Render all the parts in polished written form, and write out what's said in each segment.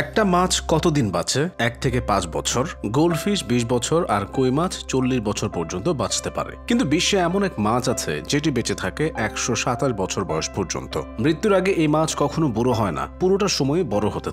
একটা মাছ কতদিন বাঁচে? 1 থেকে 5 বছর, গোল্ডফিশ 20 বছর আর কই মাছ 40 বছর পর্যন্ত বাঁচতে পারে। কিন্তু বিশ্বে এমন এক মাছ আছে যেটি বেঁচে থাকে 127 বছর বয়স পর্যন্ত। মৃত্যুর আগে এই মাছ কখনো বুড়ো হয় না, পুরোটা সময় বড় হতে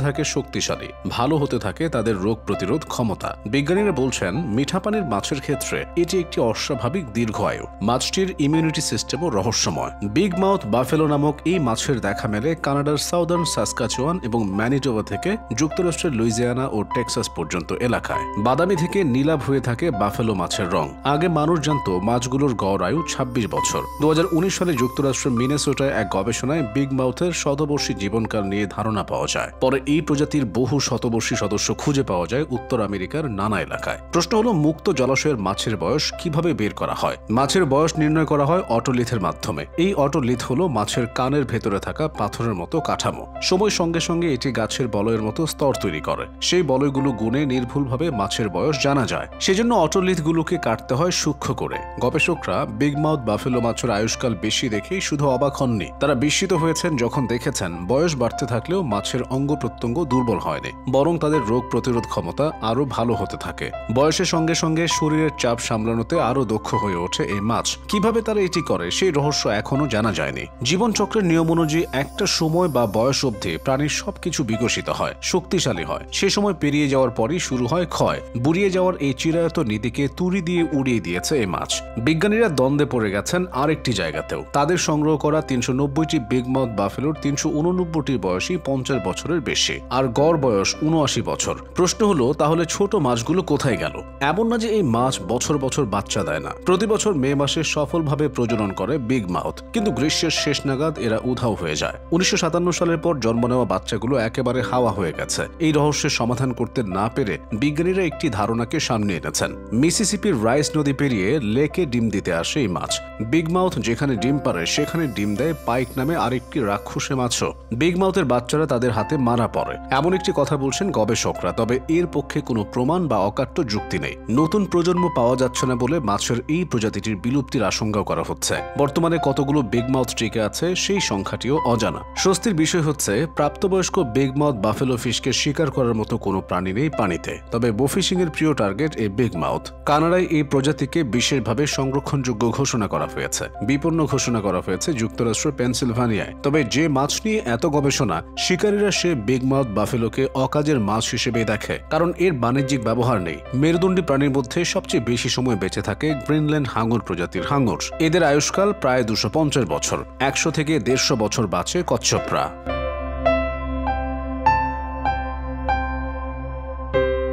থাকে শক্তিশালী, ভালো হতে থাকে তাদের রোগ প্রতিরোধ ক্ষমতা। বিজ্ঞানীরা বলছেন মিঠা পানির মাছের ক্ষেত্রে এটি একটি অস্বাভাবিক দীর্ঘ আয়ু। মাছটির ইমিউনিটি সিস্টেমও রহস্যময়। বিগ মাউথ বাফেলো নামক এই মাছের দেখা মেলে কানাডার সাউদার্ন সাসকাচুয়ান এবং ম্যানিটোবা থেকে যুক্তরাষ্ট্রের লুইজিয়ানা ও টেক্সাস পর্যন্ত এলাকায়। বাদামি থেকে নীলাভ হয়ে থাকে বাফেলো মাছের রং। আগে মানুষ জানত মাছগুলোর গড় আয়ু 26 বছর। 2019 সালে যুক্তরাষ্ট্রের মিনেসোটায় এক গবেষণায় বিগ মাউথের শতবর্ষী জীবনকাল নিয়ে ধারণা পাওয়া যায়। পরে এই প্রজাতির বহু শতবর্ষী সদস্য খুঁজে পাওয়া যায় উত্তর আমেরিকার নানা এলাকায়। প্রশ্ন হলো, মুক্ত জলাশয়ের মাছের বয়স কিভাবে বের করা হয়? মাছের বয়স নির্ণয় করা হয় অটোলিথের মাধ্যমে। এই অটোলিথ হলো মাছের কানের ভেতরে থাকা পাথরের মতো কাঠামো। সময়ের সঙ্গে সঙ্গে এটি গাছের বলয়ের মতো স্তর তৈরি করে। সেই বলয়গুলো গুণে নির্ভুলভাবে মাছের বয়স জানা যায়। সেজন্য অটোলিথগুলোকে কাটতে হয় সূক্ষ্ম করে। গবেষকরা বিগ মাউথ বাফেলো মাছের আয়ুষ্কাল বেশি দেখেই শুধু অবাক হননি, তারা বিস্মিত হয়েছেন যখন দেখেছেন বয়স বাড়তে থাকলেও মাছের অঙ্গ প্রত্যঙ্গ দুর্বল হয়নি, বরং তাদের রোগ প্রতিরোধ ক্ষমতা আরও ভালো হতে থাকে। বয়সের সঙ্গে সঙ্গে শরীরের চাপ সামলানোতে আরও দক্ষ হয়ে ওঠে এই মাছ। কিভাবে তারা এটি করে সেই রহস্য এখনো জানা যায়নি। জীবনচক্রের নিয়ম অনুযায়ী একটা সময় বা বয়স অবধি প্রাণীর সবকিছু বিকশিত হয়, শক্তিশালী হয়। সে সময় পেরিয়ে যাওয়ার পরই শুরু হয় ক্ষয়। বুড়িয়ে যাওয়ার এই চিরায়ত নীতিকে তুড়ি দিয়ে উড়িয়ে দিয়েছে এই মাছ। বিজ্ঞানীরা দ্বন্দ্বে পড়ে গেছেন আরেকটি জায়গাতেও। তাদের সংগ্রহ করা 390টি বিগ মাউথ বাফেলোর 389টির বয়সই 50 বছরের বেশি, আর গড় বয়স 79 বছর। প্রশ্ন হলো, তাহলে ছোট মাছগুলো কোথায় গেল? এমন না যে এই মাছ বছর বছর বাচ্চা দেয় না। প্রতি বছর মে মাসে সফলভাবে প্রজনন করে বিগ মাউথ, কিন্তু গ্রীষ্মের শেষ নাগাদ এরা উধাও হয়ে যায়। 1957 সালের পর জন্ম নেওয়া বাচ্চাগুলো একেবারে হাওয়া হয়ে গেছে। এই রহস্যের সমাধান করতে না পেরে বিজ্ঞানীরা একটি ধারণাকে সামনে এনেছেন। মিসিসিপির রাইস নদী পেরিয়ে লেকে ডিম দিতে আসে এই মাছ। বিগ মাউথ যেখানে ডিম পারে সেখানে ডিম দেয় পাইক নামে আরেকটি রাক্ষসে মাছও। বিগ মাউথের বাচ্চারা তাদের হাতে মারা পড়ে, এমন একটি কথা বলছেন গবেষকরা। তবে এর পক্ষে কোনো প্রমাণ বা অকাট্য যুক্তি নেই। নতুন প্রজন্ম পাওয়া যাচ্ছে না বলে মাছের এই প্রজাতিটির বিলুপ্তির আশঙ্কা করা হচ্ছে। বর্তমানে কতগুলো বিগ মাউথ টিকে আছে সেই সংখ্যাটিও অজানা। স্বস্তির বিষয় হচ্ছে, প্রাপ্তবয়স্ক বিগ মাউথ বাফেলো ফিশকে শিকার করার মতো কোনো প্রাণী নেই পানিতে। তবে বোফিশিং এর প্রিয় টার্গেট এই বিগ মাউথ। কানাডায় এই প্রজাতিকে বিশেষভাবে সংরক্ষণযোগ্য ঘোষণা করা হয়েছে, বিপন্ন ঘোষণা করা হয়েছে যুক্তরাষ্ট্রের পেনসিলভানিয়ায়। তবে যে মাছ নিয়ে এত গবেষণা, শিকারীরা সে বিগ মাউথ বাফেলোকে অকাজের মাছ হিসেবে দেখে, কারণ এর বাণিজ্যিক ব্যবহার নেই। মেরুদণ্ডী প্রাণীর মধ্যে সবচেয়ে বেশি সময় বেঁচে থাকে গ্রিনল্যান্ড হাঙর প্রজাতির হাঙর। এদের আয়ুষ্কাল প্রায় 250 বছর। 100 থেকে 150 বছর বাঁচে কচ্ছপরা।